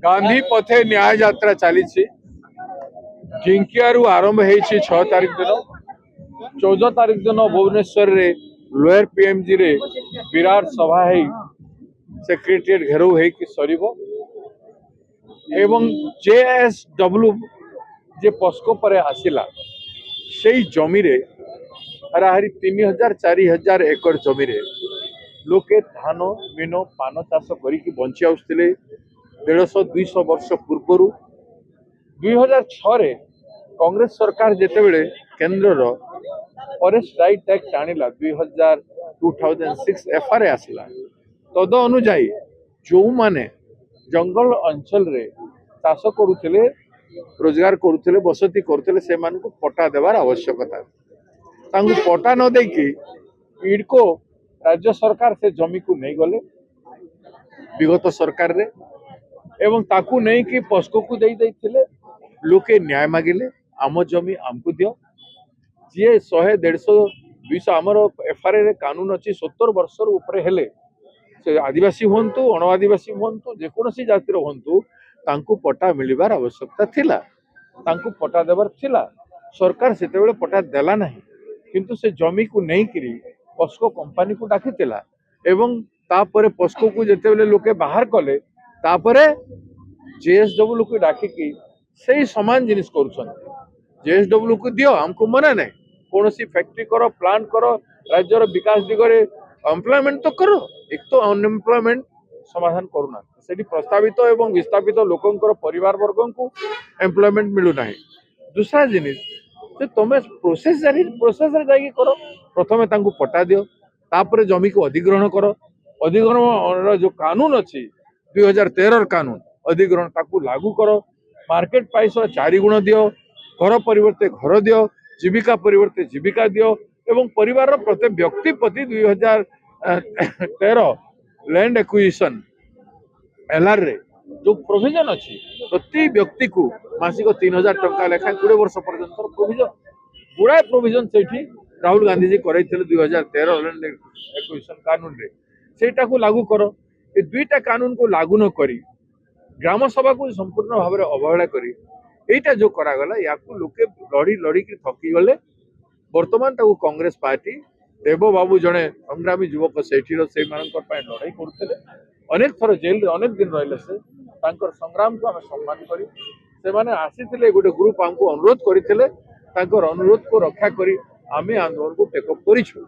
गांधी पथे न्याय यात्रा चली ढिंकियारू आरंभ हो 6 तारिख दिन 14 तारिख दिन भुवनेश्वर रे लोअर पीएमजी रे विराट सभा है सेक्रेटेरिएट घेराव होगी सर एवं जेएसडब्ल्यू जे पस्को पर आसिला से जमी रे हाराहारी 3000-4000 एकड़ जमी रे लोके धान मीन पान चाष करिकी बंची आउसथिले 150-200 वर्ष पूर्व 2006 रे कांग्रेस सरकार जेतेबेले केंद्र फॉरेस्ट राइट एक्ट आनिला 2006 एफआरए आसिला तद अनुजाई जो माने जंगल अंचल रे चाष करुथिले रोजगार करुथिले बसती करुथिले से मानकु पट्टा देवार आवश्यकता तांकु पट्टा न देकी इडको राज्य सरकार से जमी को नहीं गले विगत सरकार रे एवं ताकू नहीं कि पस्को को दे देथिले लोके न्याय मागिले आम जमी आमको दियो जी 100-150-200 आमर एफआरए रे कानून अच्छी 70 वर्ष ऊपर हेले से आदिवासी हूँ अण आदिवासी हूँ जेकोसी जातिर हूँ तांकु पट्टा मिलबार आवश्यकता थिला तांकु पट्टा देवार थिला सरकार सेते बेले पट्टा देला नहीं किंतु से जमी को नहीं करी पस्को कंपनी को डाकिथिला एवं तापरे पस्को को जेते बेले लोके बाहर कले तापरे जेएसडब्ल्यू को डाकिकी से समान जिनिस करुछन जेएसडब्ल्यू को दियो हमको मना नहीं कौन सी फैक्ट्री करो प्लांट करो राज्यर विकास दिगरे एम्प्लॉयमेंट तो करो एक तो अनएम्प्लॉयमेंट समाधान करूना से प्रस्तावित एवं विस्थापित लोकंकर परिवार वर्ग को एम्प्लॉयमेंट मिलू ना दूसरा जिनिस तुम प्रोसेस जाकि करो प्रथमे तांको पट्टा दियो तापर जमी को अधिग्रहण करो अधिग्रहण जो कानून अच्छी 2013 कानून अधिग्रहण ताकू लागू करो मार्केट प्राइस 4 गुण दियो घर परिवर्ते घर दियो जीविका परिवर्ते जीविका दियो एवं परिवार प्रत्येक व्यक्ति प्रति 2013 लैंड एक्विजिशन एलआर रे जो प्रोविजन अच्छी प्रति व्यक्ति को मासिक 3000 टंका लेखा 20 वर्ष पर्यंत प्रोविजन गुड़ाए प्रोविजन से राहुल गांधी जी कर 2013 लैंड एक्विजिशन कानून रे सेटा को लागू करो ये दुईटा कानून को लागू न करी ग्राम सभा को संपूर्ण भाव में अवहेला करी एटा जो करागला या लोके लड़ी लड़ी की थकी गले वर्तमान ताकू कांग्रेस पार्टी देव बाबू जड़े संग्रामी युवक से लड़ाई करते अनेक थर जेल रे अनेक दिन रहिले से तांकर संग्राम को आम सम्मान करी से माने आसीथिले गोटे ग्रुप हमको अनुरोध करथिले तांकर अनुरोध को रक्षा करी आमे आंदोलन को टेकअप करिछु।